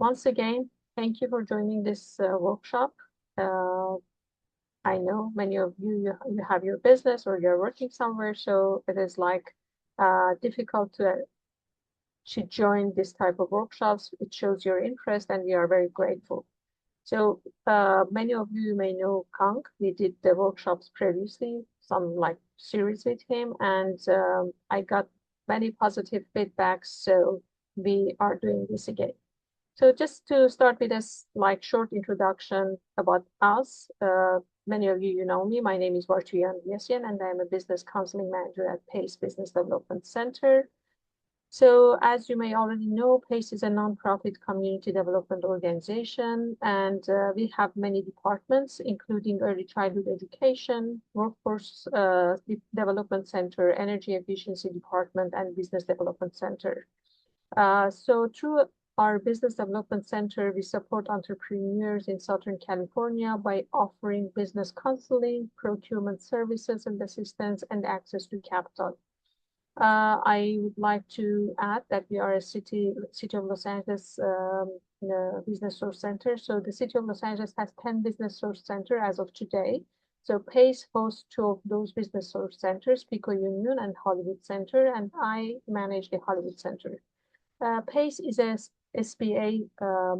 once again, thank you for joining this workshop. I know many of you have your business or you're working somewhere, so it is like difficult to join this type of workshops. It shows your interest, and we are very grateful. So many of you may know Kang. We did the workshops previously, some like series with him, and I got many positive feedbacks. So we are doing this again. So just to start with a like short introduction about us. Many of you know me. My name is Bartuyan Yesyan, and I'm a business counseling manager at PACE Business Development Center. So as you may already know, PACE is a nonprofit community development organization, and we have many departments, including early childhood education, workforce development center, energy efficiency department, and business development center. So through our business development center, we support entrepreneurs in Southern California by offering business counseling, procurement services and assistance, and access to capital. I would like to add that we are a city of Los Angeles BusinessSource Center. So the city of Los Angeles has 10 BusinessSource Center as of today. So PACE hosts 2 of those BusinessSource Centers, Pico-Union and Hollywood Center, and I manage the Hollywood Center. PACE is a SBA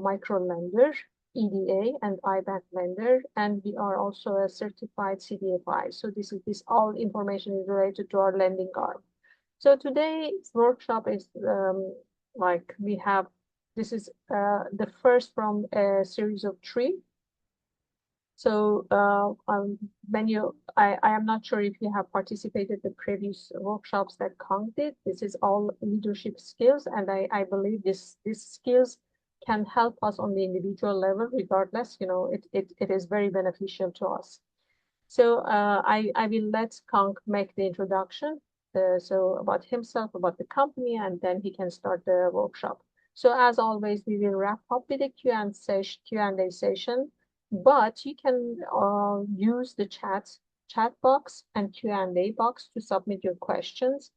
micro lender, EDA, and IBANK lender, and we are also a certified CDFI. So this all information is related to our lending arm. So today's workshop is like we have, this is the first from a series of 3. So I am not sure if you have participated in the previous workshops that Kang did. This is all leadership skills, and I believe these skills can help us on the individual level. Regardless, it is very beneficial to us. So I will let Kang make the introduction. So about himself, about the company, and then he can start the workshop. So as always, we will wrap up with a Q&A session, but you can use the chat box and Q&A box to submit your questions.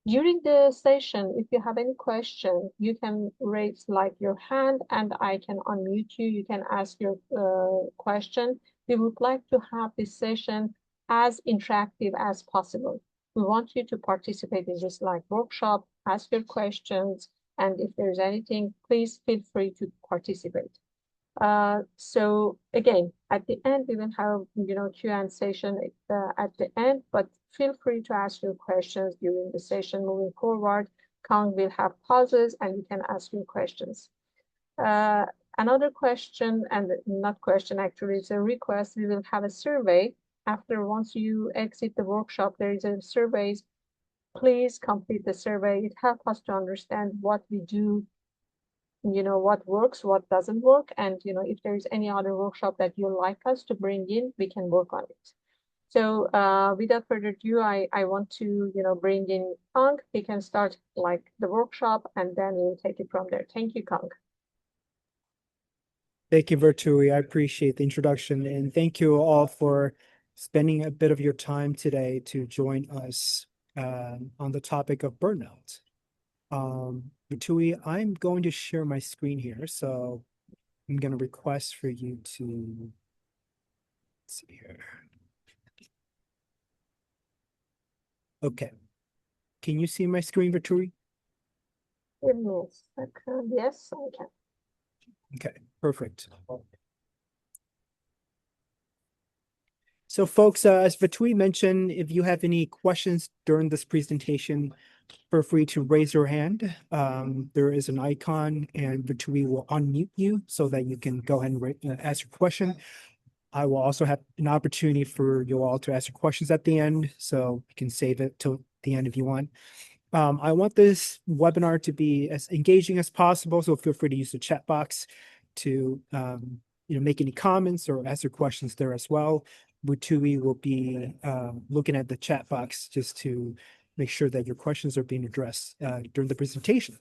During the session, if you have any question, you can raise like your hand and I can unmute you. You can ask your question. We would like to have this session as interactive as possible. We want you to participate in this like workshop, ask your questions, and if there's anything, please feel free to participate. So again, at the end, we will have, Q&A session at the end, but feel free to ask your questions during the session. Moving forward, Kang will have pauses and you can ask your questions. Another question, and not question, actually, it's a request. We will have a survey once you exit the workshop. There is a survey. Please complete the survey. It helps us to understand what we do, what works, what doesn't work, and if there's any other workshop that you like us to bring in, we can work on it. So without further ado, I want to bring in Kang. He can start like the workshop, and then we'll take it from there. Thank you, Kang. Thank you, Virtui. I appreciate the introduction, and thank you all for spending a bit of your time today to join us on the topic of burnout. Virtui, I'm going to share my screen here, so I'm going to request for you to, let's see here. Okay. Can you see my screen, Virtui? Give me a second. Yes, I can. Okay, perfect. So folks, as Virtui mentioned, if you have any questions during this presentation, feel free to raise your hand. There is an icon and Virtui will unmute you so that you can go ahead and ask your question. I will also have an opportunity for you all to ask your questions at the end, so you can save it till the end if you want. I want this webinar to be as engaging as possible, so feel free to use the chat box to make any comments or ask your questions there as well. Virtui will be looking at the chat box just to make sure that your questions are being addressed during the presentation.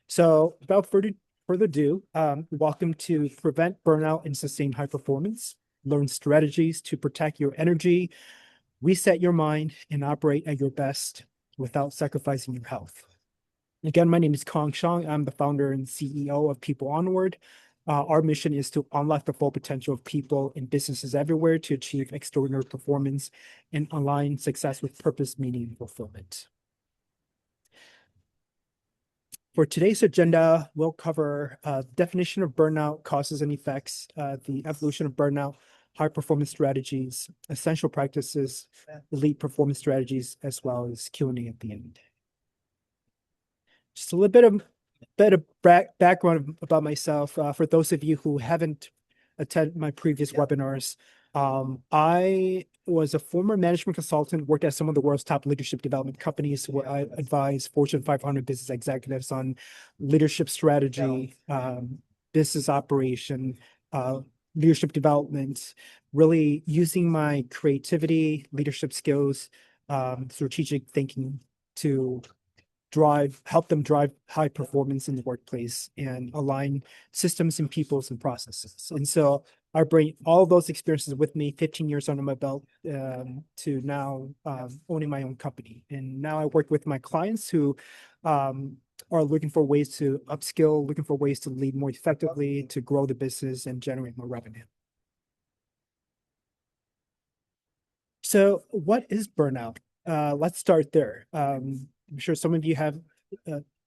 So without further ado, welcome to Prevent Burnout and Sustain High Performance. Learn strategies to protect your energy, reset your mind, and operate at your best without sacrificing your health. Again, my name is Kong Shang. I'm the founder and CEO of People Onward. Our mission is to unlock the full potential of people and businesses everywhere to achieve extraordinary performance and align success with purpose, meaning, and fulfillment. For today's agenda, we'll cover definition of burnout, causes and effects, the evolution of burnout, high performance strategies, essential practices, elite performance strategies, as well as Q&A at the end. Just a little bit of background about myself. For those of you who haven't attended my previous webinars, I was a former management consultant, worked at some of the world's top leadership development companies where I advise Fortune 500 business executives on leadership strategy, business operation, leadership development, really using my creativity, leadership skills, strategic thinking to help them drive high performance in the workplace and align systems and peoples and processes. And so I bring all those experiences with me, 15 years under my belt, to now owning my own company. And now I work with my clients who are looking for ways to upskill, looking for ways to lead more effectively, to grow the business and generate more revenue. So what is burnout? Let's start there. I'm sure some of you have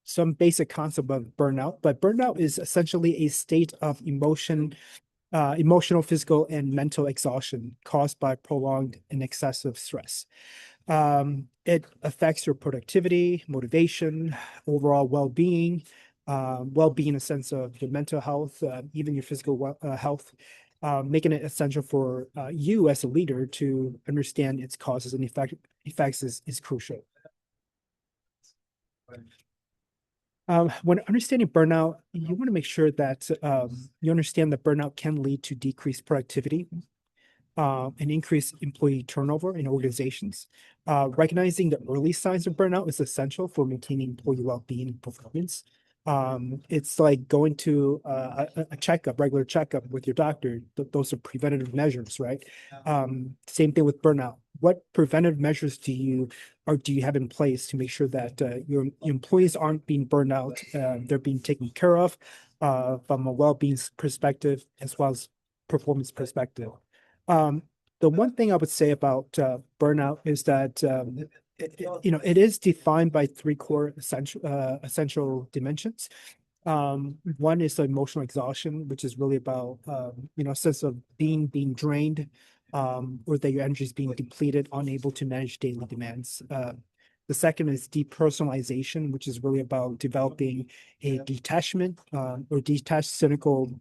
some basic concept of burnout, but burnout is essentially a state of emotional, physical, and mental exhaustion caused by prolonged and excessive stress. It affects your productivity, motivation, overall well-being, well-being in a sense of your mental health, even your physical health, making it essential for you as a leader to understand its causes and effects is crucial. When understanding burnout, you want to make sure that you understand that burnout can lead to decreased productivity and increased employee turnover in organizations. Recognizing the early signs of burnout is essential for maintaining employee well-being and performance. It's like going to a checkup, regular checkup with your doctor. Those are preventative measures, right? Same thing with burnout. What preventive measures do you have in place to make sure that your employees aren't being burned out, they're being taken care of from a well-being perspective as well as performance perspective? The one thing I would say about burnout is that it is defined by three core essential dimensions. One is the emotional exhaustion, which is really about a sense of being drained, or that your energy is being depleted, unable to manage daily demands. The second is depersonalization, which is really about developing a detachment or detached, cynical,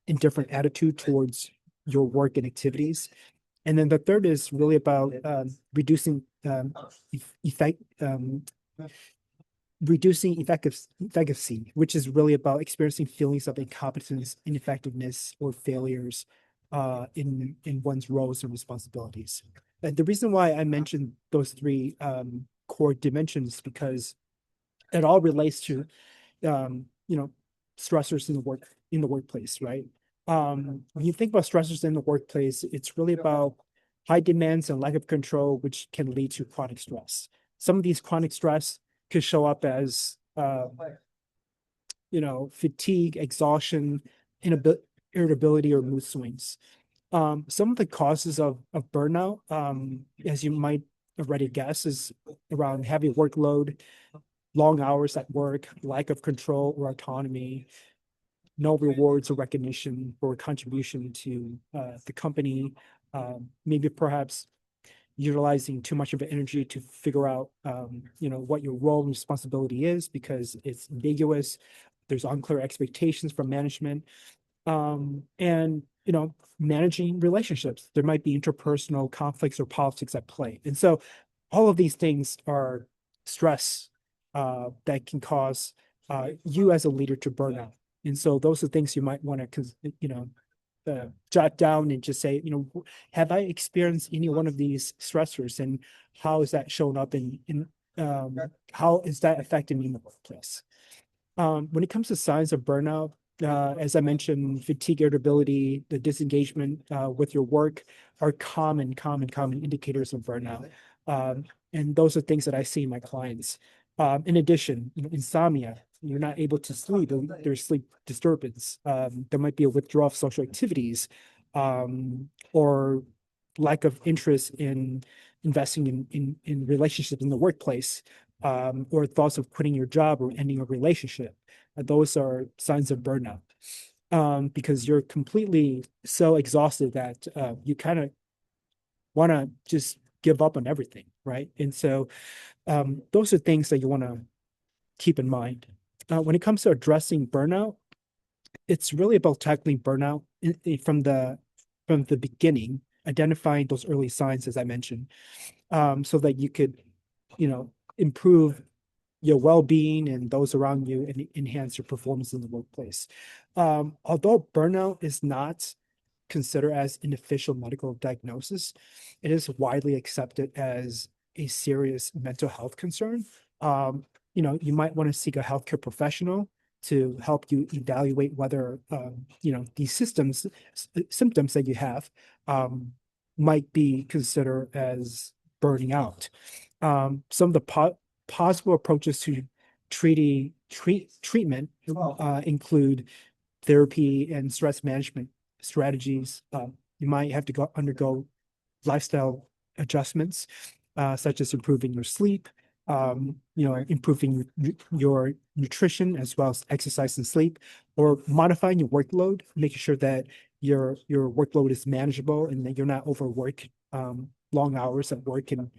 indifferent attitude towards your work and activities. And then the third is really about reducing efficacy, which is really about experiencing feelings of incompetence, ineffectiveness, or failures in one's roles and responsibilities. And the reason why I mentioned those three core dimensions is because it all relates to stressors in the workplace, right? When you think about stressors in the workplace, it's really about high demands and lack of control, which can lead to chronic stress. Some of these chronic stress could show up as fatigue, exhaustion, irritability, or mood swings. Some of the causes of burnout, as you might already guess, is around heavy workload, long hours at work, lack of control or autonomy, no rewards or recognition for contribution to the company, maybe perhaps utilizing too much of energy to figure out what your role and responsibility is because it's ambiguous. There's unclear expectations from management, and managing relationships. There might be interpersonal conflicts or politics at play, and so all of these things are stress that can cause you as a leader to burn out. And so those are things you might want to jot down and just say, have I experienced any one of these stressors, and how is that showing up in how is that affecting me in the workplace? When it comes to signs of burnout, as I mentioned, fatigue, irritability, the disengagement with your work are common indicators of burnout. And those are things that I see in my clients. In addition, insomnia, you're not able to sleep, there's sleep disturbance. There might be a withdrawal of social activities, or lack of interest in investing in relationships in the workplace, or thoughts of quitting your job or ending a relationship. Those are signs of burnout. Because you're completely so exhausted that you kind of want to just give up on everything, right? And so those are things that you want to keep in mind. When it comes to addressing burnout, it's really about tackling burnout from the beginning, identifying those early signs, as I mentioned, so that you could, improve your well-being and those around you and enhance your performance in the workplace. Although burnout is not considered as an official medical diagnosis, it is widely accepted as a serious mental health concern. You might want to seek a healthcare professional to help you evaluate whether, these symptoms that you have, might be considered as burning out. Some of the possible approaches to treatment include therapy and stress management strategies. You might have to undergo lifestyle adjustments, such as improving your sleep, improving your nutrition as well as exercise and sleep, or modifying your workload, making sure that your workload is manageable and that you're not overworked. Long hours at work can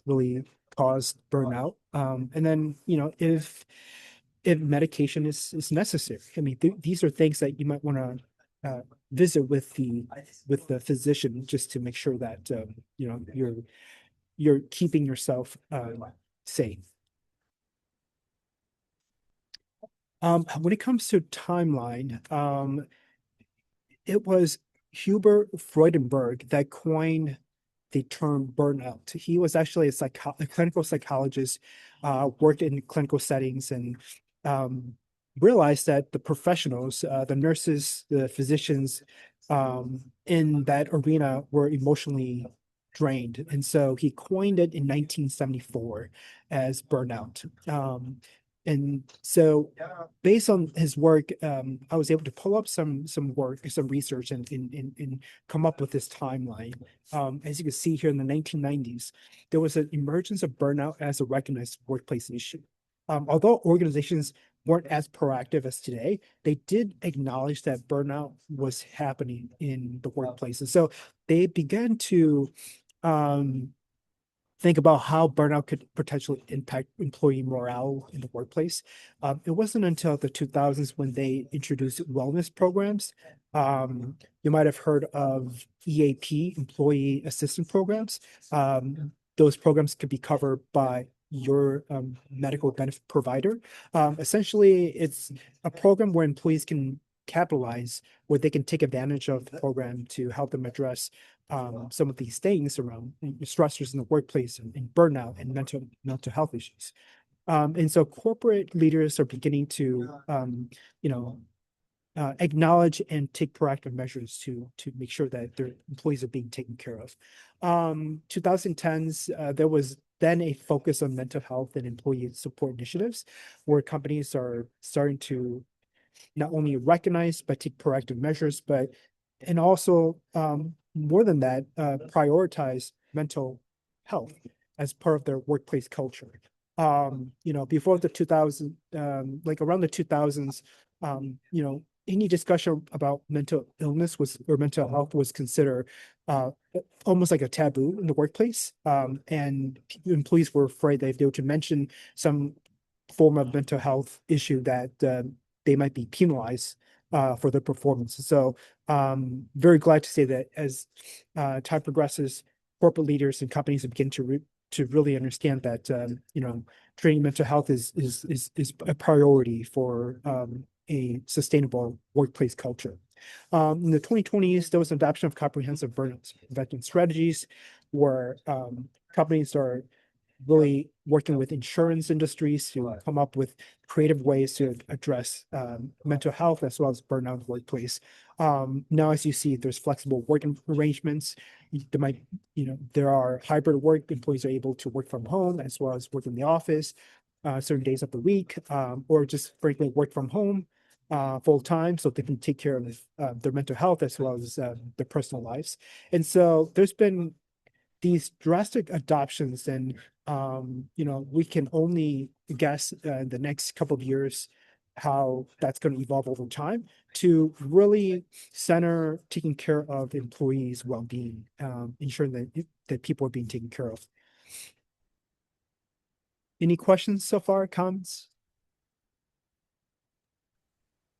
really cause burnout. And then, if medication is necessary. I mean, these are things that you might want to visit with the physician just to make sure that you're keeping yourself sane. When it comes to timeline, it was Hubert Freudenberg that coined the term burnout. He was actually a clinical psychologist, worked in clinical settings, and realized that the professionals, the nurses, the physicians, in that arena were emotionally drained. And so he coined it in 1974 as burnout. And so based on his work, I was able to pull up some research and come up with this timeline. As you can see here in the 1990s, there was an emergence of burnout as a recognized workplace issue. Although organizations weren't as proactive as today, they did acknowledge that burnout was happening in the workplace. And so they began to think about how burnout could potentially impact employee morale in the workplace. It wasn't until the 2000s when they introduced wellness programs. You might have heard of EAP, employee assistance programs. Those programs could be covered by your medical benefit provider. Essentially, it's a program where employees can capitalize, where they can take advantage of the program to help them address some of these things around stressors in the workplace and burnout and mental health issues. And so corporate leaders are beginning to, acknowledge and take proactive measures to make sure that their employees are being taken care of. 2010s, there was then a focus on mental health and employee support initiatives, where companies are starting to not only recognize but take proactive measures, and also more than that, prioritize mental health as part of their workplace culture. Before the 2000, like around the 2000s, any discussion about mental illness or mental health was considered almost like a taboo in the workplace. And employees were afraid that if they were to mention some form of mental health issue that they might be penalized for their performance. So very glad to say that as time progresses, corporate leaders and companies begin to really understand that training mental health is a priority for a sustainable workplace culture. In the 2020s, there was an adoption of comprehensive burnout prevention strategies, where companies are really working with insurance industries to come up with creative ways to address mental health as well as burnout in the workplace. Now, as you see, there's flexible working arrangements. There are hybrid work. Employees are able to work from home as well as work in the office. certain days of the week, or just frankly work from home full time so they can take care of their mental health as well as their personal lives. And so there's been these drastic adoptions, and we can only guess in the next couple of years how that's going to evolve over time to really center taking care of employees' well-being, ensuring that people are being taken care of. Any questions so far, comments?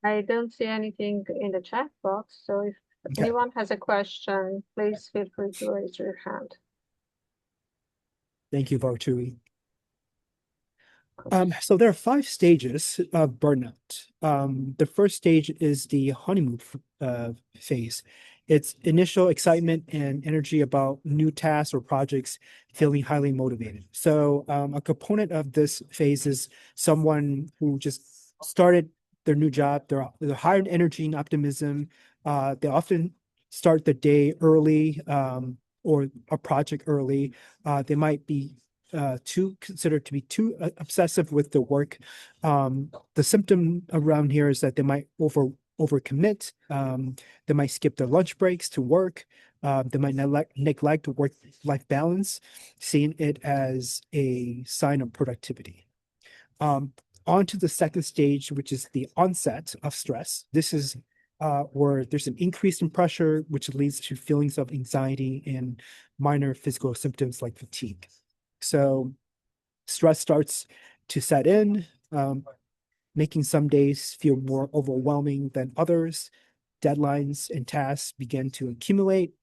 I don't see anything in the chat box, so if Okay. anyone has a question, please feel free to raise your hand. Thank you, Vartui. So there are 5 stages of burnout. The first stage is the honeymoon phase. It's initial excitement and energy about new tasks or projects, feeling highly motivated. So a component of this phase is someone who just started their new job. They're high in energy and optimism. They often start the day early, or a project early. They might be considered to be too obsessive with the work. The symptom around here is that they might overcommit. They might skip their lunch breaks to work. They might neglect work-life balance, seeing it as a sign of productivity. On to the second stage, which is the onset of stress. This is where there's an increase in pressure, which leads to feelings of anxiety and minor physical symptoms like fatigue. So stress starts to set in, making some days feel more overwhelming than others. Deadlines and tasks begin to accumulate,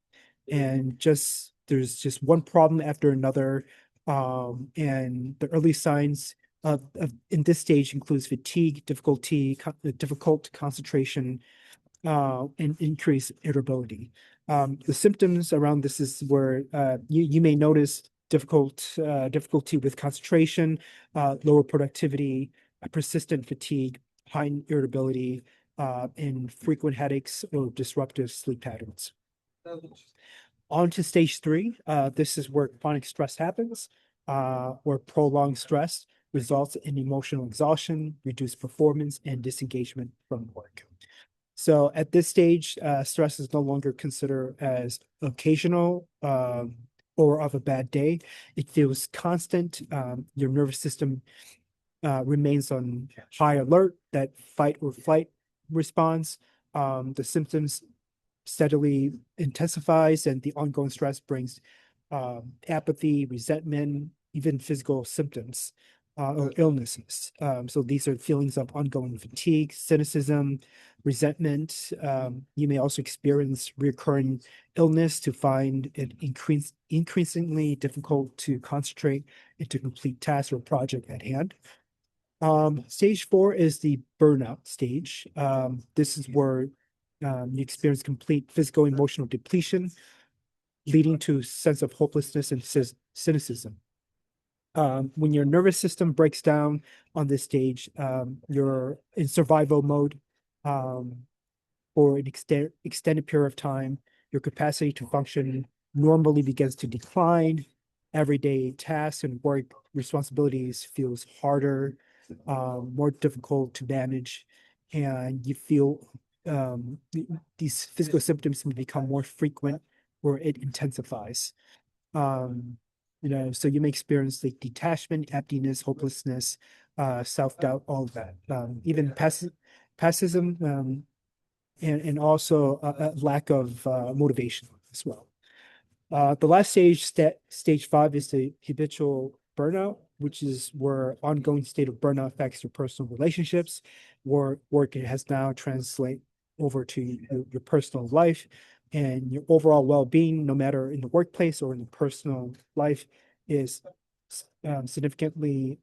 and there's just one problem after another. And the early signs of in this stage includes fatigue, difficult concentration, and increased irritability. The symptoms around this is where you may notice difficulty with concentration, lower productivity, persistent fatigue, high irritability, and frequent headaches or disruptive sleep patterns. On to stage 3. This is where chronic stress happens, where prolonged stress results in emotional exhaustion, reduced performance, and disengagement from work. So at this stage, stress is no longer considered as occasional or of a bad day. It feels constant. Your nervous system remains on high alert, that fight or flight response. The symptoms steadily intensifies, and the ongoing stress brings apathy, resentment, even physical symptoms or illnesses. So these are feelings of ongoing fatigue, cynicism, resentment. You may also experience recurring illness to find it increasingly difficult to concentrate and to complete tasks or project at hand. Stage 4 is the burnout stage. This is where you experience complete physical, emotional depletion, leading to a sense of hopelessness and cynicism. When your nervous system breaks down on this stage, you're in survival mode for an extended period of time. Your capacity to function normally begins to decline. Everyday tasks and work responsibilities feels harder, more difficult to manage, and you feel these physical symptoms can become more frequent or it intensifies. So you may experience like detachment, emptiness, hopelessness, self-doubt, all of that. Even pessimism, and also a lack of motivation as well. The last stage 5, is the habitual burnout, which is where ongoing state of burnout affects your personal relationships, where work has now translate over to your personal life, and your overall well-being, no matter in the workplace or in the personal life, is significantly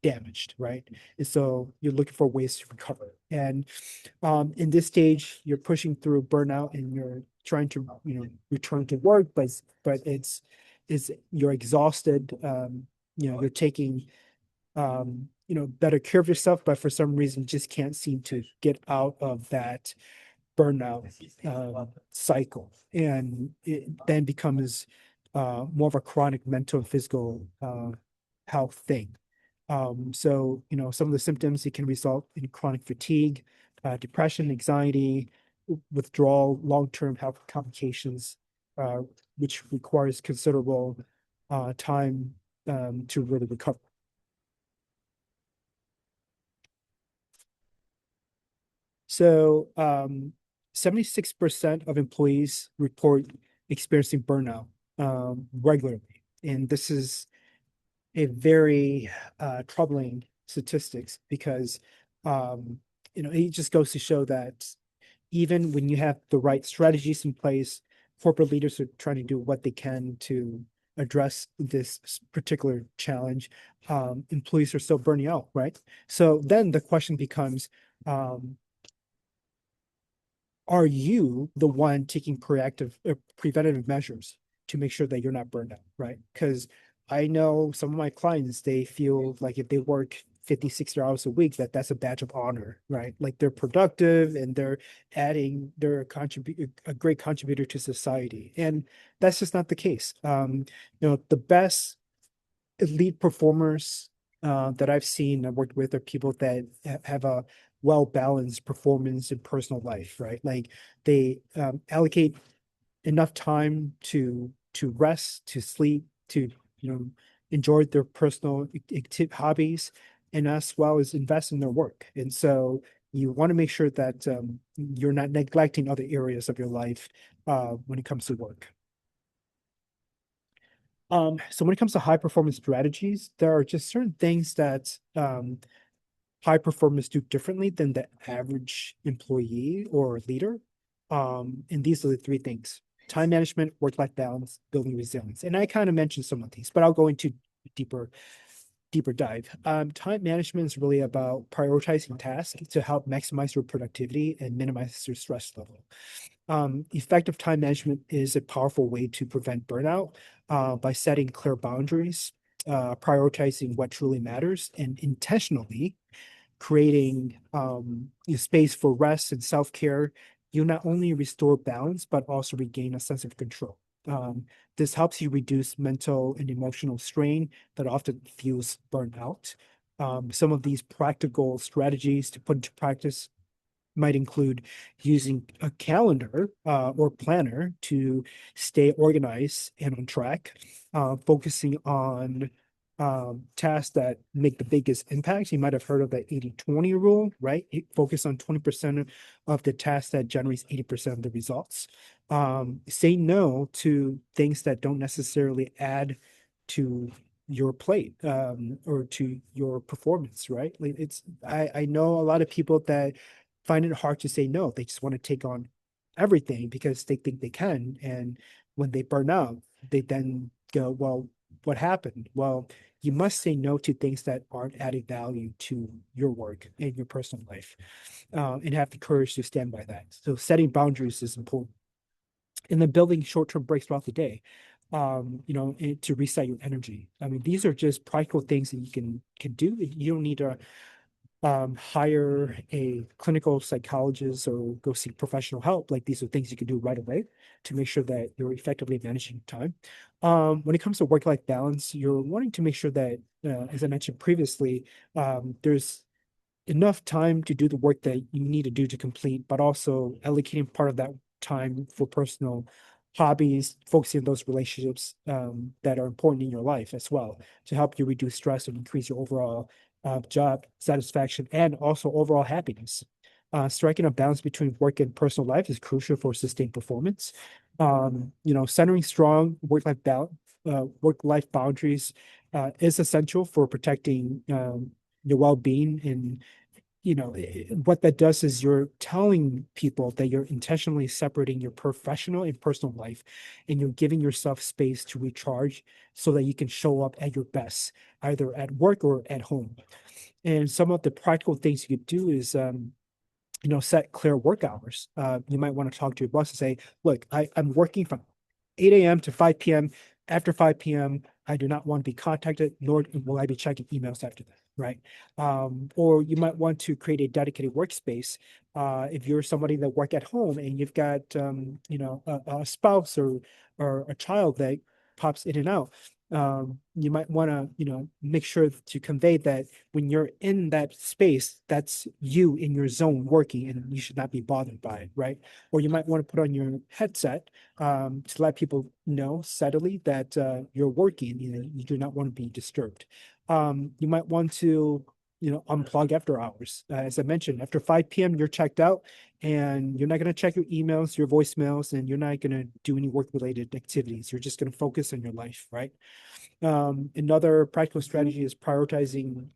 damaged, right? And so you're looking for ways to recover. And in this stage, you're pushing through burnout and you're trying to return to work, but you're exhausted. You're taking better care of yourself, but for some reason just can't seem to get out of that burnout cycle, and it then becomes more of a chronic mental and physical health thing. So, some of the symptoms, it can result in chronic fatigue, depression, anxiety, withdrawal, long-term health complications, uh, which requires considerable time to really recover. So 76% of employees report experiencing burnout regularly. And this is a very troubling statistics because it just goes to show that even when you have the right strategies in place, corporate leaders are trying to do what they can to address this particular challenge. Employees are still burning out, right? So then the question becomes, um, are you the one taking preventative measures to make sure that you're not burned out, right? Because I know some of my clients, they feel like if they work 50, 60 hours a week, that's a badge of honor, right? Like they're productive and they're a great contributor to society. And that's just not the case. The best elite performers that I've seen and worked with are people that have a well-balanced performance in personal life, right? Like they allocate enough time to rest, to sleep, to enjoy their personal hobbies, and as well as invest in their work. And so you want to make sure that you're not neglecting other areas of your life when it comes to work. So when it comes to high performance strategies, there are just certain things that high performers do differently than the average employee or leader. And these are the three things: time management, work-life balance, building resilience. And I kind of mentioned some of these, but I'll go into deeper deeper dive. Time management is really about prioritizing tasks to help maximize your productivity and minimize your stress level. Effective time management is a powerful way to prevent burnout by setting clear boundaries, prioritizing what truly matters, and intentionally creating space for rest and self-care. You not only restore balance, but also regain a sense of control. This helps you reduce mental and emotional strain that often fuels burnout. Some of these practical strategies to put into practice might include using a calendar or planner to stay organized and on track, focusing on tasks that make the biggest impact. You might have heard of the 80-20 rule, right? Focus on 20% of the tasks that generates 80% of the results. Say no to things that don't necessarily add to your plate or to your performance, right? Like I know a lot of people that find it hard to say no. They just want to take on everything because they think they can. And when they burn out, they then go, well, what happened? Well, you must say no to things that aren't adding value to your work and your personal life, and have the courage to stand by that. So setting boundaries is important. And then building short-term breaks throughout the day, to reset your energy. I mean, these are just practical things that you can do. You don't need to hire a clinical psychologist or go seek professional help. Like these are things you can do right away to make sure that you're effectively managing time. When it comes to work-life balance, you're wanting to make sure that, as I mentioned previously, there's enough time to do the work that you need to do to complete, but also allocating part of that time for personal hobbies, focusing on those relationships that are important in your life as well to help you reduce stress and increase your overall job satisfaction and also overall happiness. Striking a balance between work and personal life is crucial for sustained performance. Centering strong work-life boundaries is essential for protecting your well-being. And what that does is you're telling people that you're intentionally separating your professional and personal life, and you're giving yourself space to recharge so that you can show up at your best, either at work or at home. And some of the practical things you could do is set clear work hours. You might want to talk to your boss and say, look, I'm working from 8 a.m. to 5 p.m. After 5 p.m., I do not want to be contacted, nor will I be checking emails after that, right? Or you might want to create a dedicated workspace. If you're somebody that work at home and you've got, a spouse or a child that pops in and out, you might want to, make sure to convey that when you're in that space, that's you in your zone working, and you should not be bothered by it, right? Or you might want to put on your headset to let people know subtly that you're working. You do not want to be disturbed. You might want to, unplug after hours. As I mentioned, after 5 p.m., you're checked out, and you're not going to check your emails, your voicemails, and you're not going to do any work-related activities. You're just going to focus on your life, right? Another practical strategy is prioritizing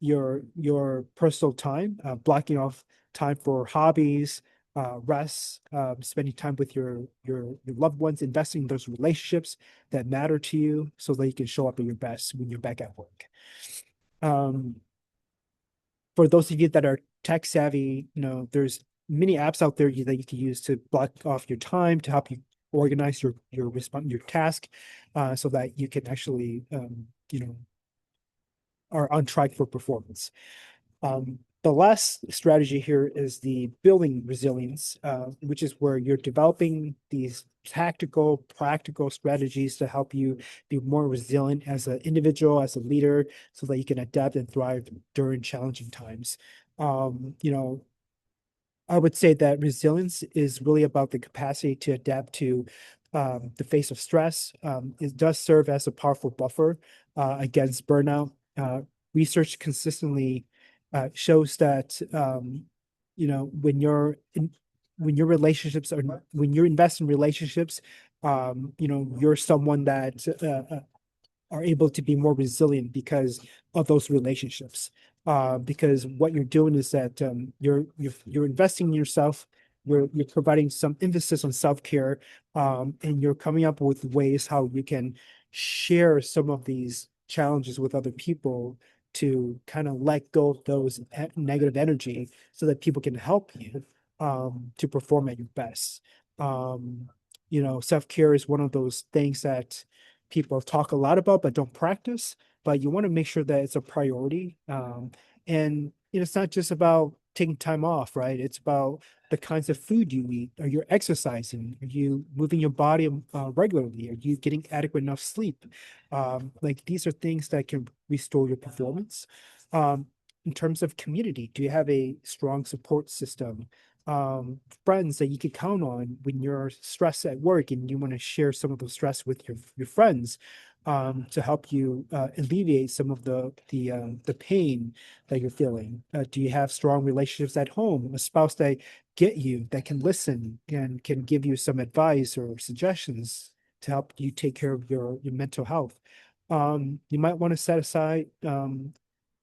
your personal time, blocking off time for hobbies, rest, spending time with your loved ones, investing in those relationships that matter to you, so that you can show up at your best when you're back at work. Um, for those of you that are tech savvy, there's many apps out there that you can use to block off your time to help you organize your task, so that you can actually are on track for performance. The last strategy here is the building resilience, which is where you're developing these tactical, practical strategies to help you be more resilient as an individual, as a leader, so that you can adapt and thrive during challenging times. I would say that resilience is really about the capacity to adapt to the face of stress. It does serve as a powerful buffer against burnout. Research consistently shows that when your relationships are when you invest in relationships, you're someone that are able to be more resilient because of those relationships. Because what you're doing is that you're investing in yourself. You're providing some emphasis on self-care, and you're coming up with ways how you can share some of these challenges with other people to kind of let go of those negative energy, so that people can help you to perform at your best. Self-care is one of those things that people talk a lot about but don't practice. But you want to make sure that it's a priority. And it's not just about taking time off, right? It's about the kinds of food you eat. Are you exercising? Are you moving your body regularly? Are you getting adequate enough sleep? Like, these are things that can restore your performance. In terms of community, do you have a strong support system? Friends that you can count on when you're stressed at work and you want to share some of the stress with your friends, to help you alleviate some of the pain that you're feeling. Do you have strong relationships at home? A spouse that get you, that can listen and can give you some advice or suggestions to help you take care of your mental health. You might want to set aside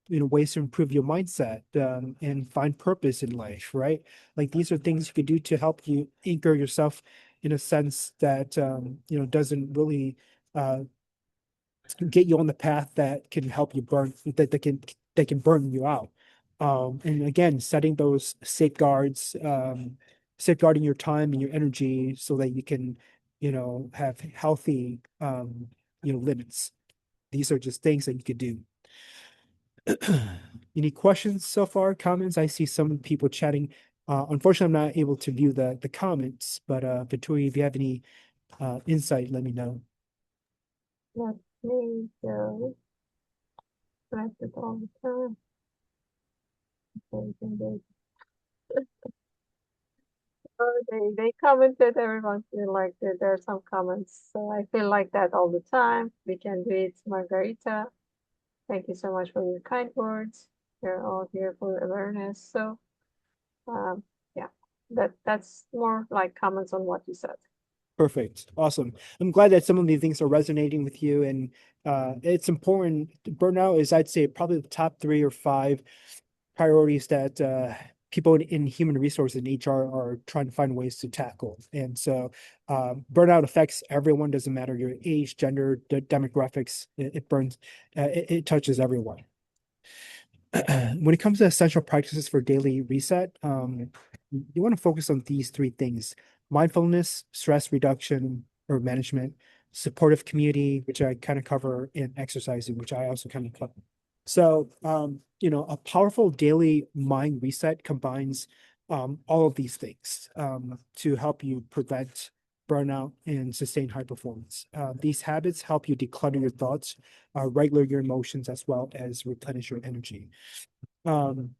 ways to improve your mindset, and find purpose in life, right? Like, these are things you could do to help you anchor yourself in a sense that doesn't really uh, get you on the path that can help you that can burn you out. And again, setting those safeguards, safeguarding your time and your energy so that you can have healthy limits. These are just things that you could do. Any questions so far? Comments? I see some people chatting. Unfortunately, I'm not able to view the comments, but Victoria, if you have any insight, let me know. Let me go. Write it all the time. They commented, everyone feel like that there are some comments. So I feel like that all the time. We can do it, Margarita. Thank you so much for your kind words. You're all here for awareness. So um, yeah, that's more like comments on what you said. Perfect. Awesome. I'm glad that some of these things are resonating with you, and it's important. Burnout is, I'd say, probably the top 3 or 5 priorities that people in human resources and HR are trying to find ways to tackle. And so burnout affects everyone, doesn't matter your age, gender, demographics, it burns, it touches everyone. When it comes to essential practices for daily reset, you want to focus on these 3 things: mindfulness, stress reduction or management, supportive community, which I kind of cover, in exercising, which I also kind of cover. So, a powerful daily mind reset combines all of these things to help you prevent burnout, and sustain high performance. These habits help you declutter your thoughts, regulate your emotions, as well as replenish your energy. Um,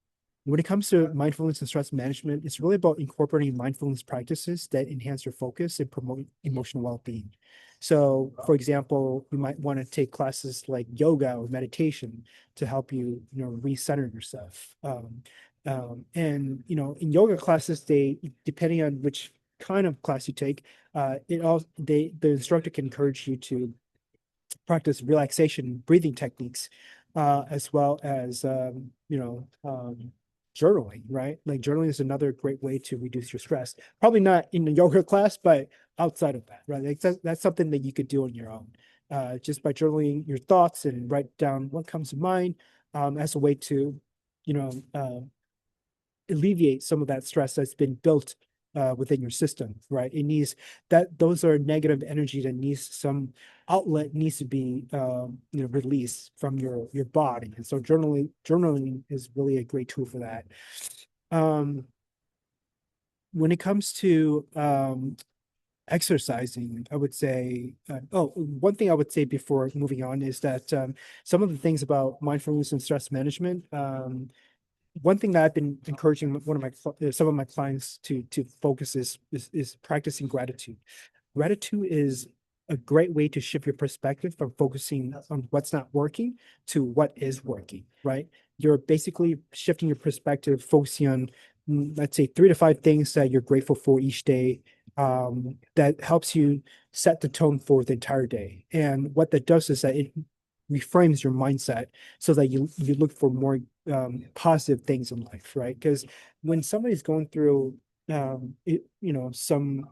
when it comes to mindfulness and stress management, it's really about incorporating mindfulness practices that enhance your focus and promote emotional well-being. So, for example, you might want to take classes like yoga or meditation to help you, recenter yourself. And in yoga classes, they depending on which kind of class you take, the instructor can encourage you to practice relaxation breathing techniques, as well as journaling, right? Like journaling is another great way to reduce your stress. Probably not in the yoga class, but outside of that, right? Like that's something that you could do on your own, just by journaling your thoughts and write down what comes to mind, as a way to, you know, uh, alleviate some of that stress that's been built within your system, right? It needs those are negative energy that needs some outlet, needs to be released from your body. And so journaling is really a great tool for that. Um, when it comes to exercising, I would say, one thing I would say before moving on is that some of the things about mindfulness and stress management, one thing that I've been encouraging some of my clients to focus is practicing gratitude. Gratitude is a great way to shift your perspective from focusing on what's not working to what is working, right? You're basically shifting your perspective, focusing on, let's say, 3 to 5 things that you're grateful for each day. That helps you set the tone for the entire day. And what that does is that it reframes your mindset so that you look for more positive things in life, right? Because when somebody's going through some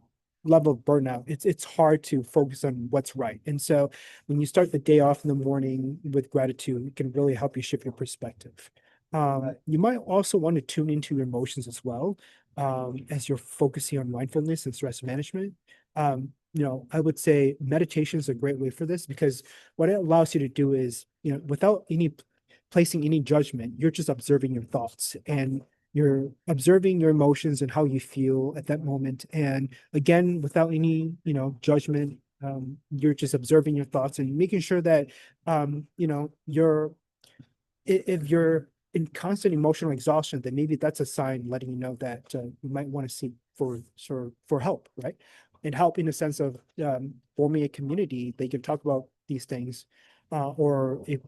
level of burnout, it's hard to focus on what's right. And so when you start the day off in the morning with gratitude, it can really help you shift your perspective. You might also want to tune into your emotions as well, as you're focusing on mindfulness and stress management. I would say meditation is a great way for this because what it allows you to do is, without placing any judgment, you're just observing your thoughts and you're observing your emotions and how you feel at that moment. And again, without any, judgment, you're just observing your thoughts and making sure that, if you're in constant emotional exhaustion, then maybe that's a sign letting you know that you might want to seek for help, right? And help in the sense of forming a community. They can talk about these things, or a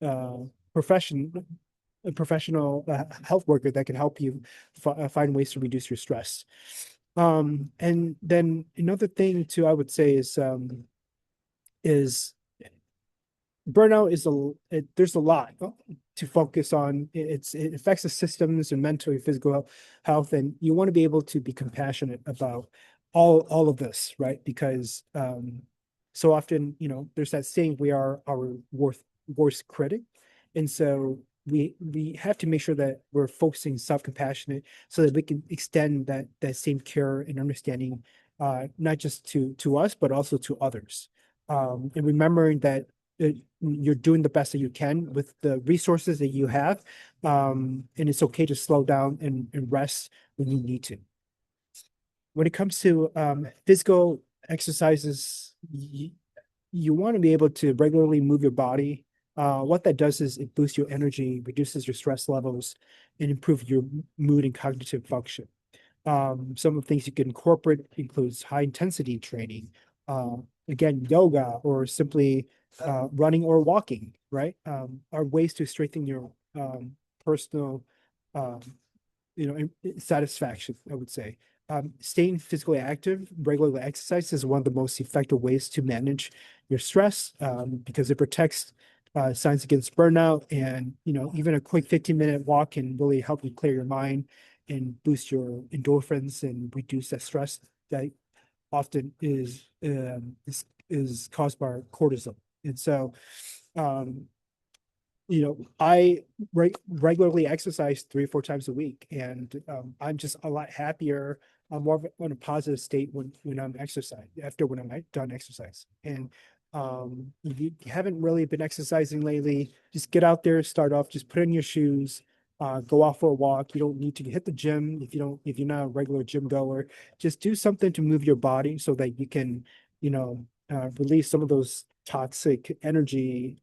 uh, profession, a professional health worker that can help you find ways to reduce your stress. And then another thing too, I would say is burnout there's a lot to focus on. It affects the systems and mental and physical health, and you want to be able to be compassionate about all of this, right? Because so often, there's that saying, we are our worst critic. And so we have to make sure that we're focusing self-compassionate so that we can extend that same care and understanding, not just to us, but also to others. And remembering that you're doing the best that you can with the resources that you have. And it's okay to slow down and rest when you need to. When it comes to physical exercises, you want to be able to regularly move your body. What that does is it boosts your energy, reduces your stress levels, and improve your mood and cognitive function. Some of the things you can incorporate includes high intensity training, uh, again, yoga, or simply running or walking, right? Are ways to strengthen your personal, um, satisfaction, I would say. Staying physically active, regularly exercise is one of the most effective ways to manage your stress, because it protects signs against burnout. And, even a quick 15-minute walk can really help you clear your mind and boost your endorphins and reduce that stress that often is caused by cortisol. And so, um, I regularly exercise 3 or 4 times a week, and I'm just a lot happier. I'm more on a positive state when I'm exercising, after when I'm done exercise. And if you haven't really been exercising lately, just get out there, start off, just put in your shoes, go out for a walk. You don't need to hit the gym if you're not a regular gym goer. Just do something to move your body so that you can, release some of those toxic energy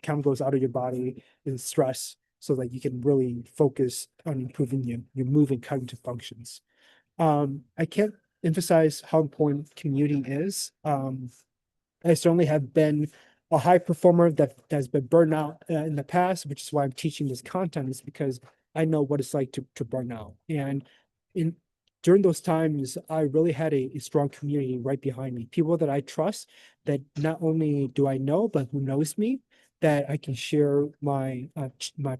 chemicals out of your body and stress so that you can really focus on improving your moving cognitive functions. I can't emphasize how important commuting is. I certainly have been a high performer that has been burned out in the past, which is why I'm teaching this content, is because I know what it's like to burn out. And in during those times, I really had a strong community right behind me, people that I trust, that not only do I know, but who knows me, that I can share my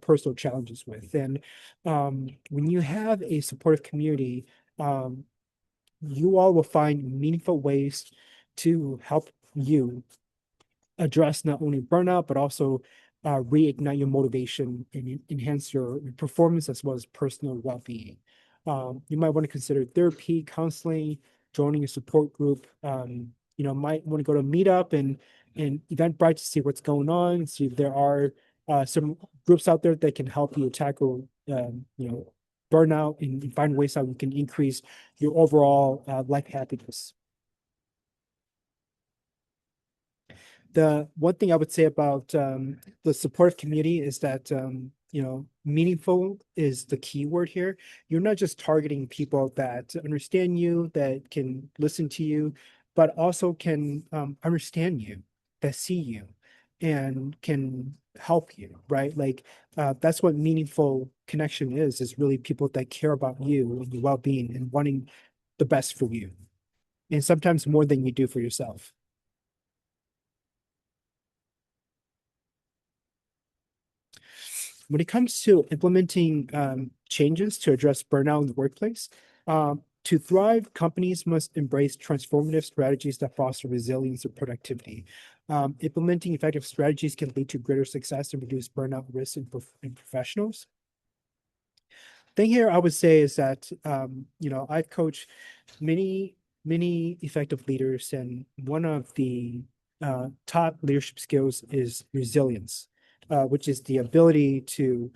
personal challenges with. And when you have a supportive community, um, you all will find meaningful ways to help you address not only burnout, but also reignite your motivation and enhance your performance as well as personal well-being. You might want to consider therapy, counseling, joining a support group. Might want to go to Meetup and Eventbrite to see what's going on, see if there are some groups out there that can help you tackle, burnout and find ways how you can increase your overall life happiness. The one thing I would say about the supportive community is that meaningful is the key word here. You're not just targeting people that understand you, that can listen to you, but also can understand you, that see you, and can help you, right? Like that's what meaningful connection is really people that care about you and your well-being and wanting the best for you, and sometimes more than you do for yourself. When it comes to implementing changes to address burnout in the workplace, to thrive, companies must embrace transformative strategies that foster resilience and productivity. Implementing effective strategies can lead to greater success and reduce burnout risk in professionals. Thing here I would say is that I've coached many effective leaders, and one of the top leadership skills is resilience, which is the ability to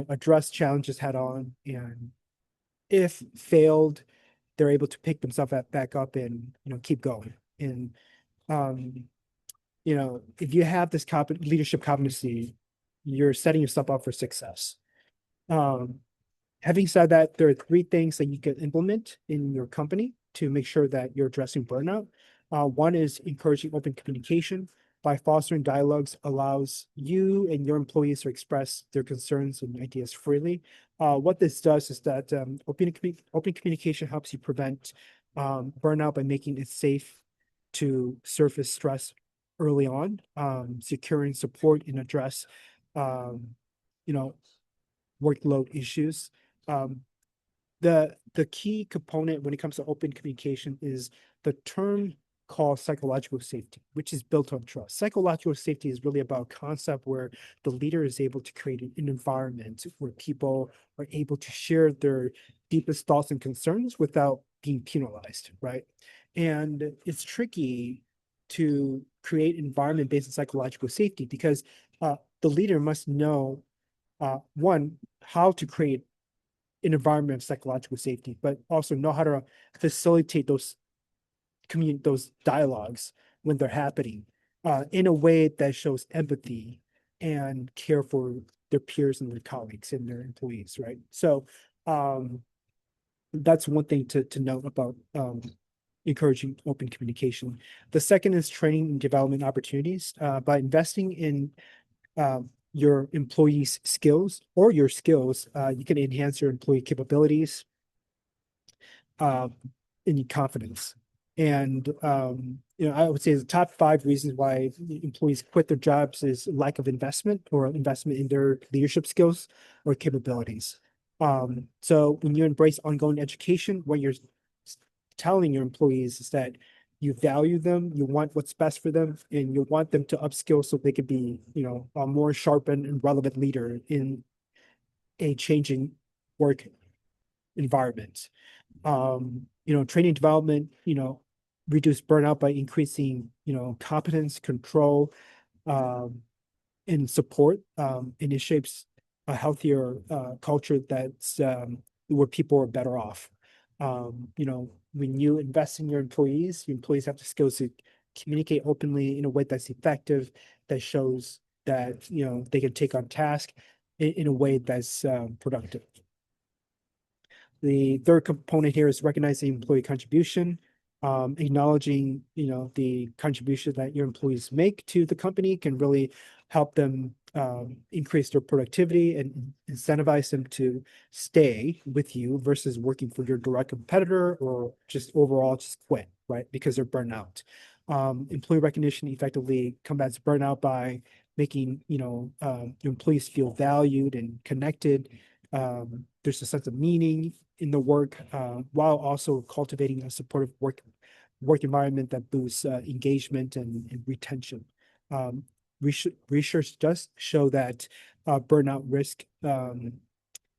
address challenges head on, and if failed, they're able to pick themselves back up and keep going. And um, if you have this leadership competency, you're setting yourself up for success. Um, Having said that, there are three things that you can implement in your company to make sure that you're addressing burnout. One is encouraging open communication. By fostering dialogues allows you and your employees to express their concerns and ideas freely. What this does is that open communication helps you prevent burnout by making it safe to surface stress early on, securing support and address um, you know, workload issues. Um, the key component when it comes to open communication is the term called psychological safety, which is built on trust. Psychological safety is really about a concept where the leader is able to create an environment where people are able to share their deepest thoughts and concerns without being penalized, right? And it's tricky to create environment based on psychological safety because the leader must know one, how to create an environment of psychological safety, but also know how to facilitate those dialogues when they're happening in a way that shows empathy and care for their peers and their colleagues and their employees, right? So that's one thing to note about encouraging open communication. The second is training and development opportunities. By investing in your employees' skills or your skills, you can enhance your employee capabilities and your confidence. And I would say the top five reasons why employees quit their jobs is lack of investment or investment in their leadership skills or capabilities. So when you embrace ongoing education, what you're telling your employees is that you value them, you want what's best for them, and you want them to upskill so they could be, a more sharpened and relevant leader in a changing work environment. Training development, reduce burnout by increasing, competence, control, and support. And it shapes a healthier culture that's where people are better off. When you invest in your employees have the skills to communicate openly in a way that's effective, that shows that they can take on task in a way that's productive. The third component here is recognizing employee contribution, acknowledging, the contribution that your employees make to the company can really help them increase their productivity and incentivize them to stay with you versus working for your direct competitor or just overall just quit, right? Because they're burnt out. Employee recognition effectively combats burnout by making, your employees feel valued and connected. There's a sense of meaning in the work, while also cultivating a supportive work environment that boosts engagement and retention. Research does show that burnout risk,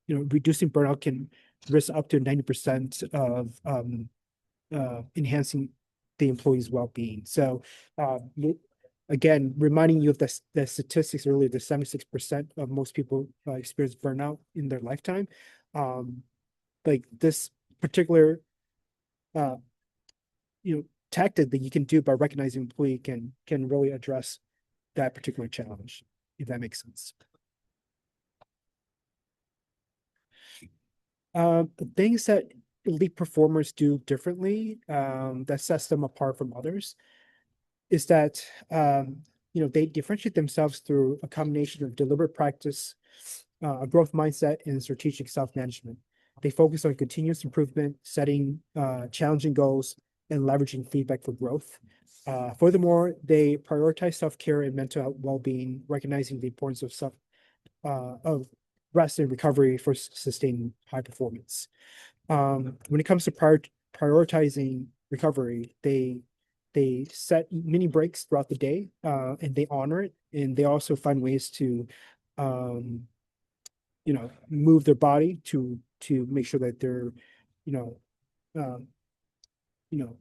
reducing burnout can risk up to 90% of enhancing the employee's well-being. So, again, reminding you of the statistics earlier, the 76% of most people experience burnout in their lifetime. Like this particular uh tactic that you can do by recognizing employee can really address that particular challenge, if that makes sense. Things that elite performers do differently, that sets them apart from others, is that they differentiate themselves through a combination of deliberate practice, a growth mindset, and strategic self-management. They focus on continuous improvement, setting challenging goals, and leveraging feedback for growth. Furthermore, they prioritize self-care and mental well-being, recognizing the importance of rest and recovery for sustaining high performance. When it comes to prioritizing recovery, they set mini breaks throughout the day, and they honor it, and they also find ways to move their body to make sure that they're you know um, you know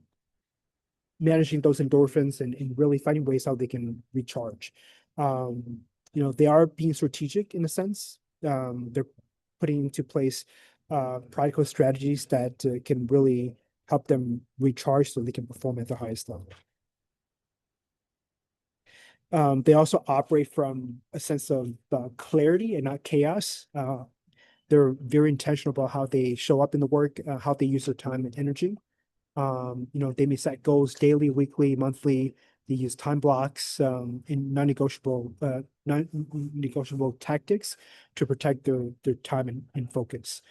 managing those endorphins and really finding ways how they can recharge. They are being strategic in a sense. They're putting into place practical strategies that can really help them recharge so they can perform at the highest level. They also operate from a sense of clarity and not chaos. They're very intentional about how they show up in the work, how they use their time and energy. They may set goals daily, weekly, monthly. They use time blocks, and non-negotiable tactics to protect their time and focus.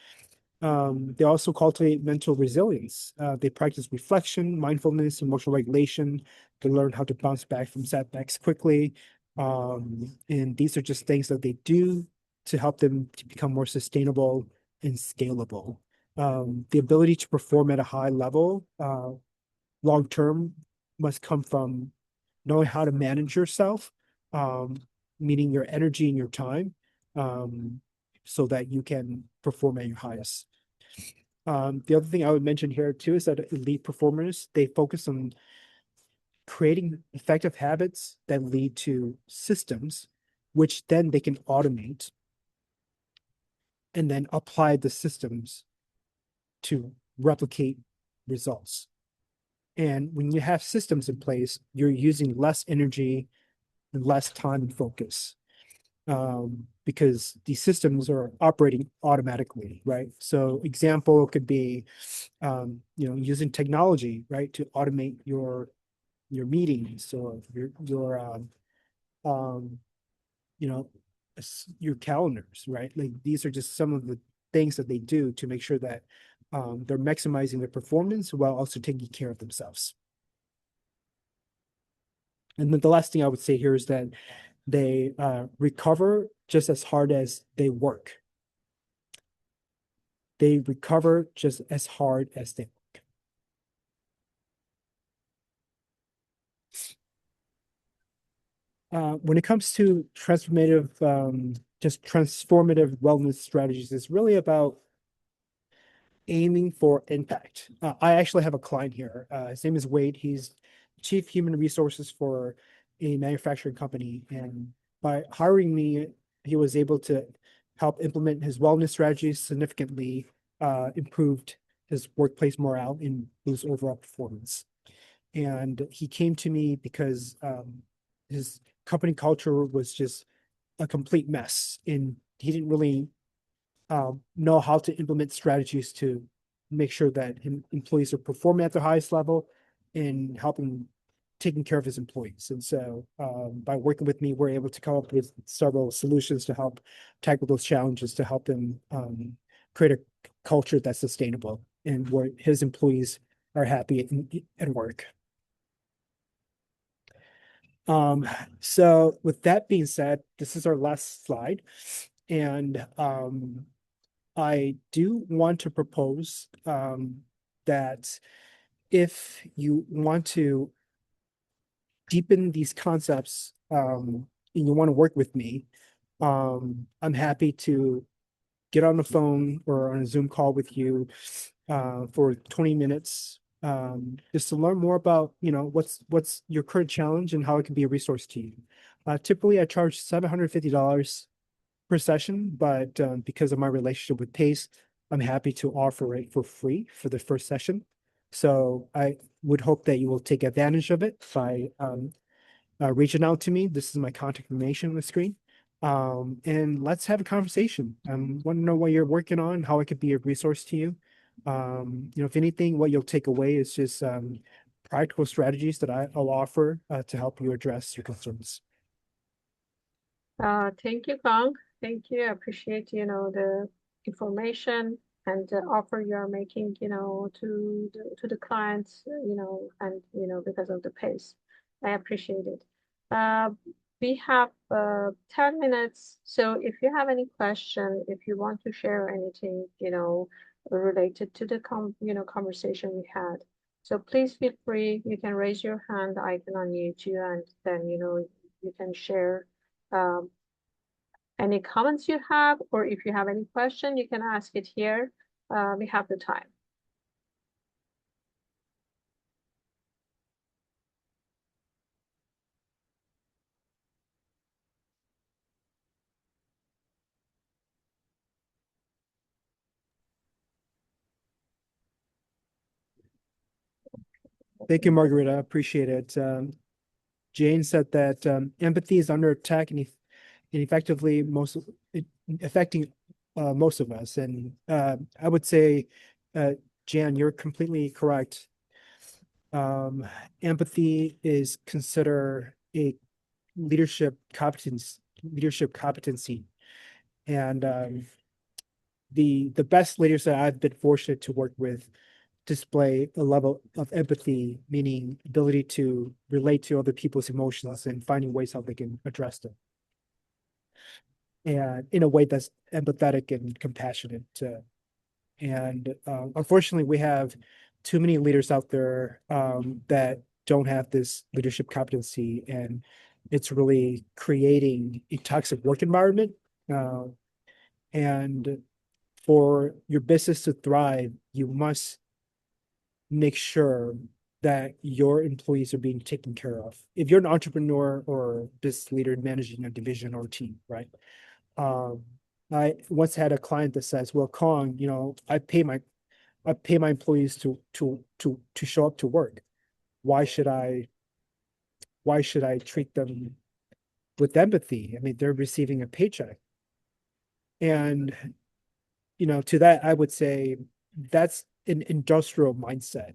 They also cultivate mental resilience. They practice reflection, mindfulness, emotional regulation. They learn how to bounce back from setbacks quickly. And these are just things that they do to help them to become more sustainable and scalable. The ability to perform at a high level, long term, must come from knowing how to manage yourself, um, meaning your energy and your time, so that you can perform at your highest. The other thing I would mention here too is that elite performers, they focus on creating effective habits that lead to systems, which then they can automate and then apply the systems to replicate results. And when you have systems in place, you're using less energy and less time and focus, because these systems are operating automatically, right? So example could be, using technology, right, to automate your meetings or um, you know, your calendars, right? Like these are just some of the things that they do to make sure that they're maximizing their performance while also taking care of themselves. And then the last thing I would say here is that they recover just as hard as they work. They recover just as hard as they work. When it comes to just transformative wellness strategies, it's really about aiming for impact. I actually have a client here. His name is Wade. He's Chief Human Resources for a manufacturing company. And by hiring me, he was able to helped implement his wellness strategies, significantly improved his workplace morale and his overall performance. And he came to me because his company culture was just a complete mess, and he didn't really know how to implement strategies to make sure that employees are performing at their highest level and helping taking care of his employees. And so by working with me, we're able to come up with several solutions to help tackle those challenges, to help them create a culture that's sustainable and where his employees are happy at work. So with that being said, this is our last slide. And I do want to propose that if you want to deepen these concepts and you want to work with me, I'm happy to get on the phone or on a Zoom call with you for 20 minutes just to learn more about, what's your current challenge and how it can be a resource to you. Typically, I charge $750 per session, but because of my relationship with Pace, I'm happy to offer it for free for the first session. So I would hope that you will take advantage of it by reaching out to me. This is my contact information on the screen. And let's have a conversation. I want to know what you're working on, how it could be a resource to you. If anything, what you'll take away is just practical strategies that I'll offer to help you address your concerns. Thank you, Kong. Thank you. I appreciate, the information and the offer you are making, to the clients, and, because of the pace. I appreciate it. We have 10 minutes. So if you have any question, if you want to share anything, related to the conversation we had. So please feel free. You can raise your hand. I can unmute you, and then, you can share any comments you have, or if you have any question, you can ask it here. We have the time. Thank you, Margarita. I appreciate it. Jane said that empathy is under attack and effectively affecting most of us. And I would say, Jan, you're completely correct. Empathy is considered a leadership competency. And the best leaders that I've been fortunate to work with display a level of empathy, meaning ability to relate to other people's emotions and finding ways how they can address them. And in a way that's empathetic and compassionate. And unfortunately, we have too many leaders out there that don't have this leadership competency, and it's really creating a toxic work environment. And for your business to thrive, you must make sure that your employees are being taken care of. If you're an entrepreneur or business leader managing a division or team, right? I once had a client that says, "Well, Kong, I pay my employees to show up to work. Why should I treat them with empathy? I mean, they're receiving a paycheck." And to that, I would say that's an industrial mindset.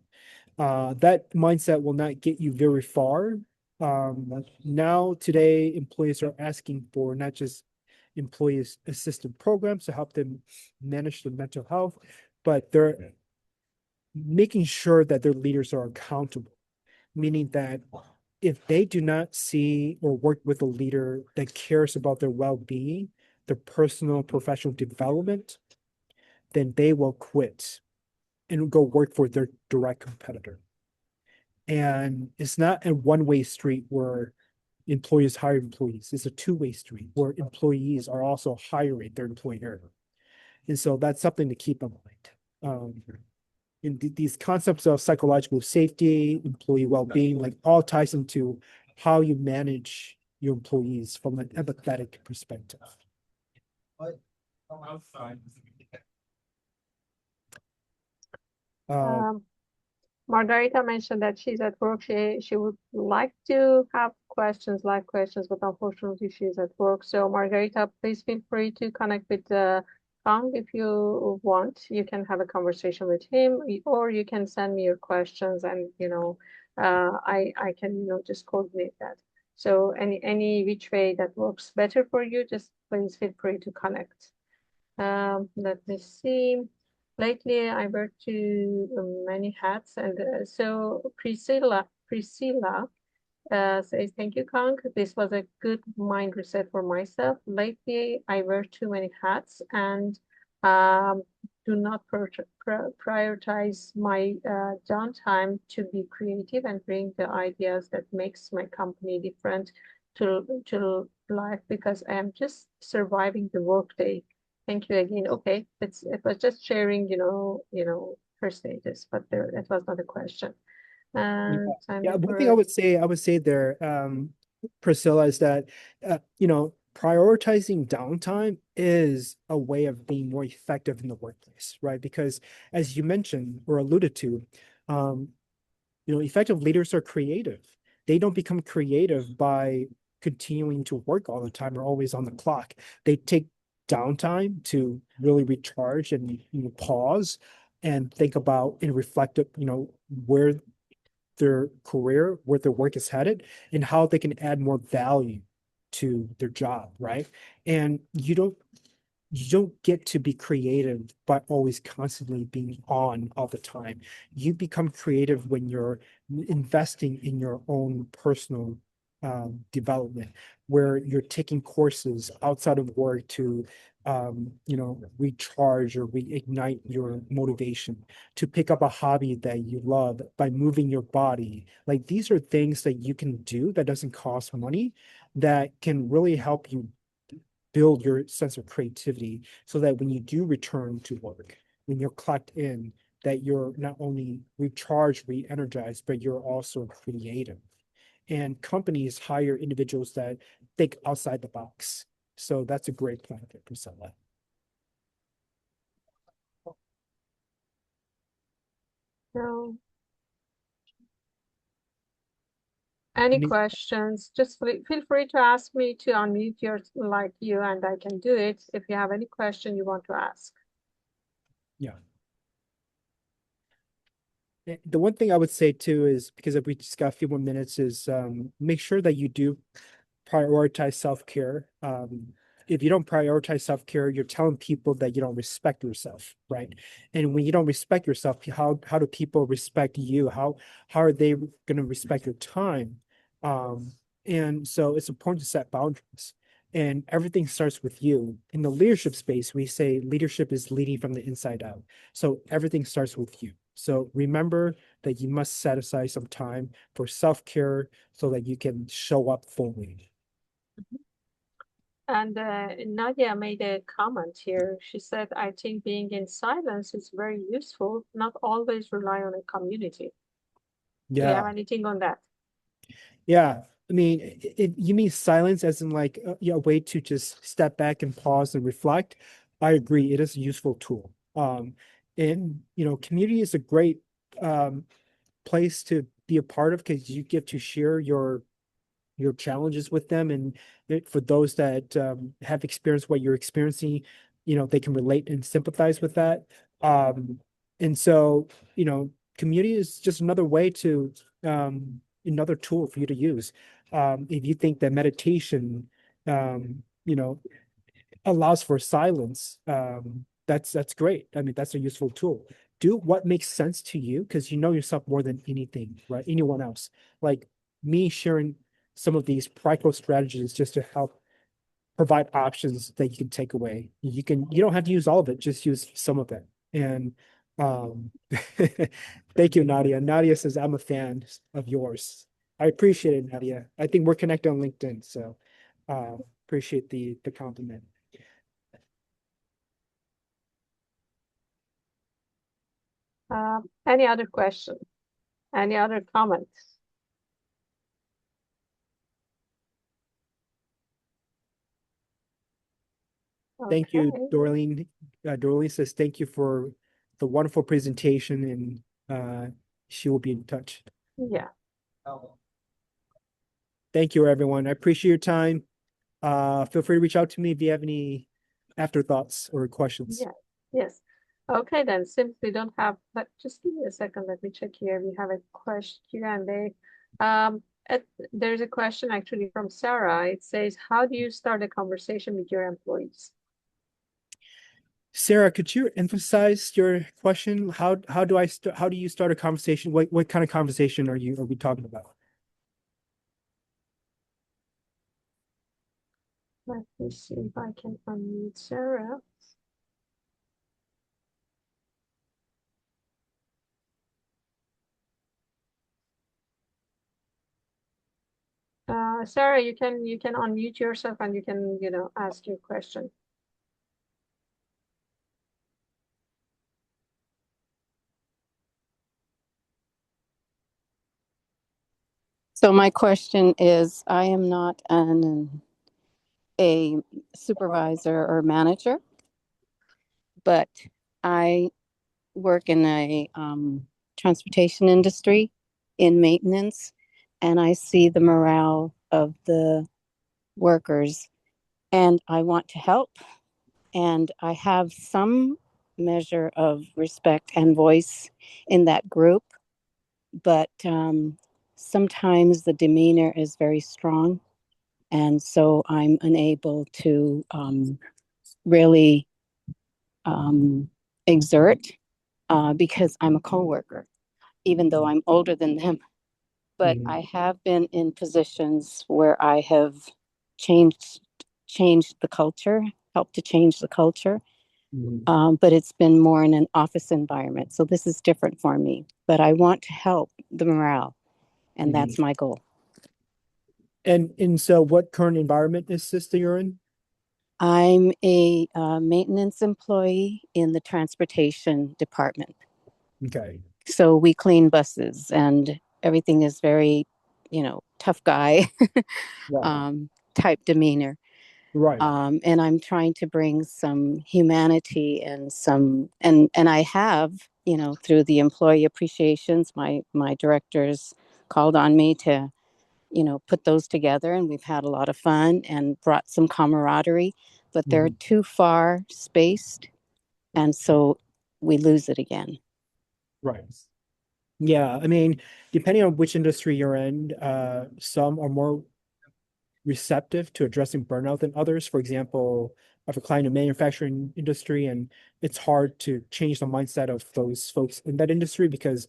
That mindset will not get you very far. Now, today, employees are asking for not just employees assistance programs to help them manage their mental health, but they're making sure that their leaders are accountable, meaning that if they do not see or work with a leader that cares about their well-being, their personal professional development, then they will quit and go work for their direct competitor. And it's not a one-way street where employers hire employees. It's a two-way street where employees are also hiring their employer. And so that's something to keep in mind. And these concepts of psychological safety, employee well-being, like all ties into how you manage your employees from an empathetic perspective. Uh, Margarita mentioned that she's at work. She would like to have questions, live questions, but unfortunately she's at work. So Margarita, please feel free to connect with Kang if you want. You can have a conversation with him, or you can send me your questions, and I can just coordinate that. So any which way that works better for you, just please feel free to connect. Let me see. Lately, I wear too many hats, and so Priscilla says, "Thank you, Kang. This was a good mind reset for myself. Lately, I wear too many hats and um, do not prioritize my downtime to be creative and bring the ideas that makes my company different to life because I am just surviving the workday. Thank you again." Okay, it was just sharing, her status, but it was not a question. yeah, Time yeah. One thing for I would say there, Priscilla, is that prioritizing downtime is a way of being more effective in the workplace, right? Because as you mentioned or alluded to, um, effective leaders are creative. They don't become creative by continuing to work all the time or always on the clock. They take downtime to really recharge and pause and think about and reflect, where their career, where their work is headed, and how they can add more value to their job, right? And you don't get to be creative by always constantly being on all the time. You become creative when you're investing in your own personal development, where you're taking courses outside of work to recharge or reignite your motivation, to pick up a hobby that you love by moving your body. Like these are things that you can do that doesn't cost money, that can really help you build your sense of creativity so that when you do return to work, when you're clocked in, that you're not only recharged, re-energized, but you're also creative. And companies hire individuals that think outside the box. So that's a great plan for Priscilla. no. Any Any- questions? Just feel free to ask me to unmute your like you, and I can do it if you have any question you want to ask. Yeah. The one thing I would say too is, because if we just got a few more minutes, is make sure that you do prioritize self-care. If you don't prioritize self-care, you're telling people that you don't respect yourself, right? And when you don't respect yourself, how do people respect you? How are they going to respect your time? Um, and so it's important to set boundaries. And everything starts with you. In the leadership space, we say leadership is leading from the inside out. So everything starts with you. So remember that you must set aside some time for self-care so that you can show up fully. And Nadia made a comment here. She said, "I think being in silence is very useful, not always rely on a community." Do you have Yeah. anything on that? Yeah. I mean, you mean silence as in like a way to just step back and pause and reflect. I agree. It is a useful tool. And community is a great place to be a part of because you get to share your challenges with them, and for those that have experienced what you're experiencing, they can relate and sympathize with that. Um, and so, community is just another way to another tool for you to use. If you think that meditation, um, you know, allows for silence, that's great. I mean, that's a useful tool. Do what makes sense to you because you know yourself more than anything, right? Anyone else. Like me sharing some of these practical strategies just to help provide options that you can take away. You don't have to use all of it, just use some of it. And um thank you, Nadia. Nadia says, I'm a fan of yours. I appreciate it, Nadia. I think we're connected on LinkedIn, so appreciate the compliment. Any other question? Any other comments? Thank you, Okay. Dorleen. Dorleen says thank you for the wonderful presentation, and she will be in touch. Yeah. Thank you, everyone. I appreciate your time. Feel free to reach out to me if you have any afterthoughts or questions. Yeah. Yes. Okay, then since we don't have, but just give me a second. Let me check here. We have a question Q&A. Um, there's a question actually from Sarah. It says, how do you start a conversation with your employees? Sarah, could you emphasize your question? How do you start a conversation? What kind of conversation are we talking about? Let me see if I can unmute Sarah. Sarah, you can unmute yourself and you can, ask your question. So my question is, I am not a supervisor or manager, but I work in a transportation industry in maintenance, and I see the morale of the workers, and I want to help, and I have some measure of respect and voice in that group, but sometimes the demeanor is very strong. And so I'm unable to really exert because I'm a coworker, even though I'm older than them. But Mhm. I have been in positions where I have changed changed the culture, helped to change the culture. Mhm. But it's been more in an office environment. So this is different for me. But I want to help the morale, and Mhm. that's my goal. And so what current environment is this that you're in? I'm a maintenance employee in the transportation department. Okay. So we clean buses and everything is very, tough guy Wow. type demeanor. Right. And I'm trying to bring some humanity and and I have, through the employee appreciations, my directors called on me to, put those together, and we've had a lot of fun and brought some camaraderie, but they're Mhm. too far spaced, and so we lose it again. Right. Yeah, I mean, depending on which industry you're in, some are more receptive to addressing burnout than others. For example, I have a client in the manufacturing industry, and it's hard to change the mindset of those folks in that industry because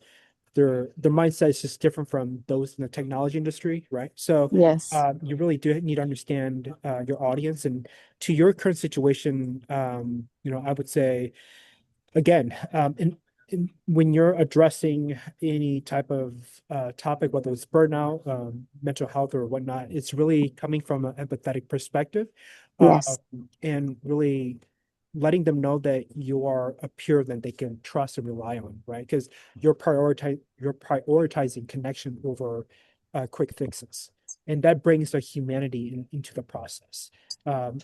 their mindset is just different from those in the technology industry, right? So Yes. you really do need to understand your audience. And to your current situation, I would say again, when you're addressing any type of topic, whether it's burnout, mental health, or whatnot, it's really coming from an empathetic perspective, uh, Yes. and really letting them know that you are a peer that they can trust and rely on, right? Because you're prioritizing connection over quick fixes, and that brings the humanity into the process.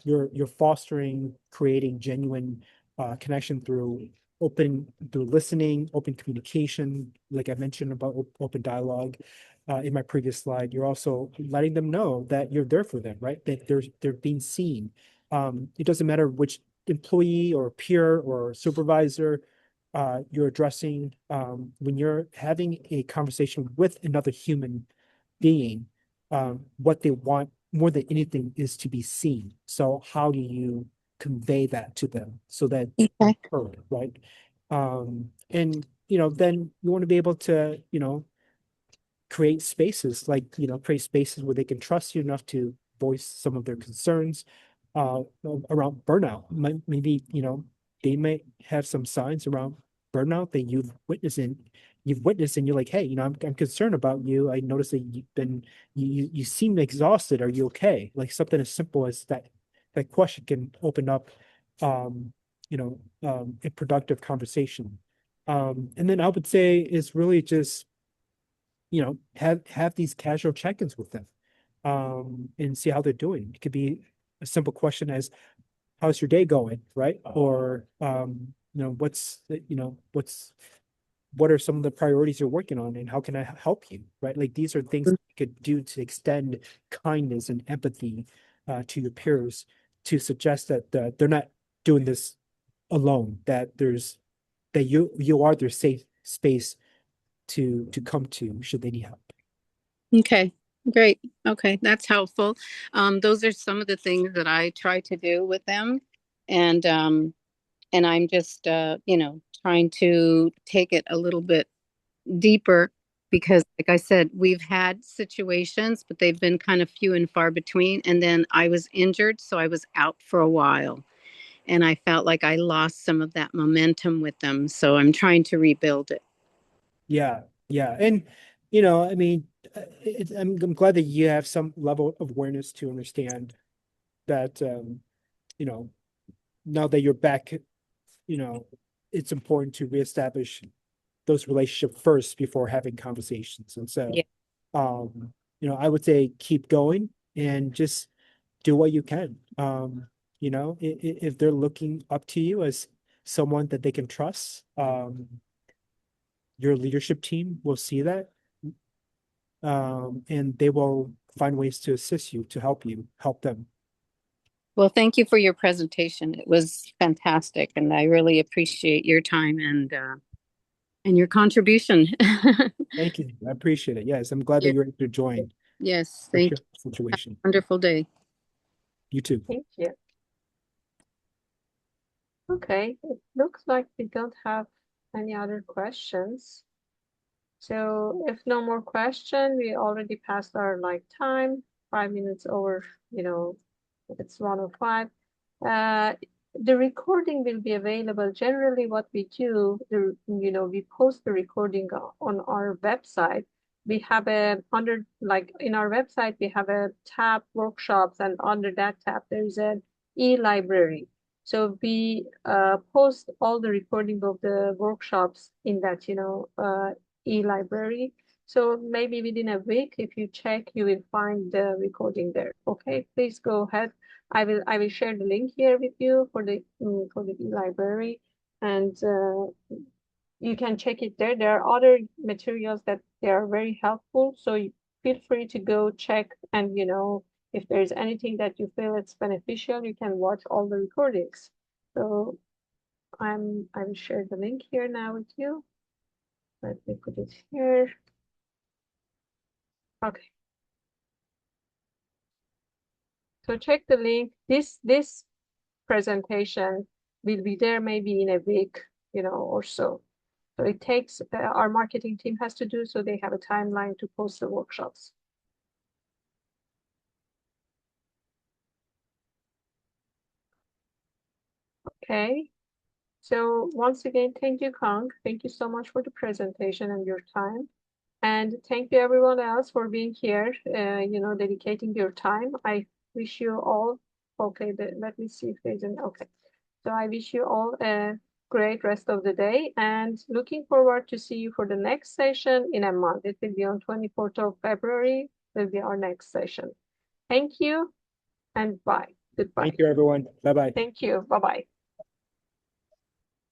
You're fostering, creating genuine connection through listening, open communication, like I mentioned about open dialogue in my previous slide. You're also letting them know that you're there for them, right? That they're being seen. It doesn't matter which employee or peer or supervisor you're addressing. When you're having a conversation with another human being, what they want more than anything is to be seen. So how do you convey that to them so that they're Okay. heard, right? And then you want to be able to, create spaces create spaces where they can trust you enough to voice some of their concerns around burnout. Maybe, they may have some signs around burnout that you've witnessed and you're like, hey, I'm concerned about you. I noticed that you seem exhausted. Are you okay? Like something as simple as that question can open up a productive conversation. And then I would say is really just have these casual check-ins with them and see how they're doing. It could be a simple question as how's your day going, right? Or, what are some of the priorities you're working on and how can I help you, right? Like these are things you could do to extend kindness and empathy to your peers to suggest that they're not doing this alone, that you are their safe space to come to should they need help. Okay, great. Okay, that's helpful. Those are some of the things that I try to do with them. And I'm just, trying to take it a little bit deeper because, like I said, we've had situations, but they've been kind of few and far between. And then I was injured, so I was out for a while. And I felt like I lost some of that momentum with them. So I'm trying to rebuild it. Yeah, yeah. And, I mean, I'm glad that you have some level of awareness to understand that, you know, now that you're back, you know, it's important to reestablish those relationships first before having conversations. And so, Yeah. I would say keep going and just do what you can. If they're looking up to you as someone that they can trust, your leadership team will see that, and they will find ways to assist you, to help them. Well, thank you for your presentation. It was fantastic, and I really appreciate your time and your contribution. Thank you. I appreciate it. Yes, I'm glad that Yeah. you're able to join Yes, the thank you. situation. Wonderful day. You too. Thank you. Okay, it looks like we don't have any other questions. So if no more question, we already passed our time, 5 minutes over, it's 1:05. The recording will be available. Generally, what we do, we post the recording on our website. We have in our website, we have a tab, workshops, and under that tab, there is an e-library. So we post all the recording of the workshops in that, e-library. So maybe within a week, if you check, you will find the recording there. Okay, please go ahead. I will share the link here with you for the e-library, and you can check it there. There are other materials that they are very helpful, so feel free to go check, and if there's anything that you feel it's beneficial, you can watch all the recordings. So I will share the link here now with you. Let me put it here. Okay. So check the link. This presentation will be there maybe in a week, or so. So it takes, our marketing team has to do, so they have a timeline to post the workshops. Okay. So once again, thank you, Kang. Thank you so much for the presentation and your time. And thank you everyone else for being here, dedicating your time. I wish you all, okay, let me see if there's okay. So I wish you all a great rest of the day and looking forward to see you for the next session in a month. It will be on 24th of February, will be our next session. Thank you and bye. Goodbye. Thank you, everyone. Bye-bye. Thank you. Bye-bye.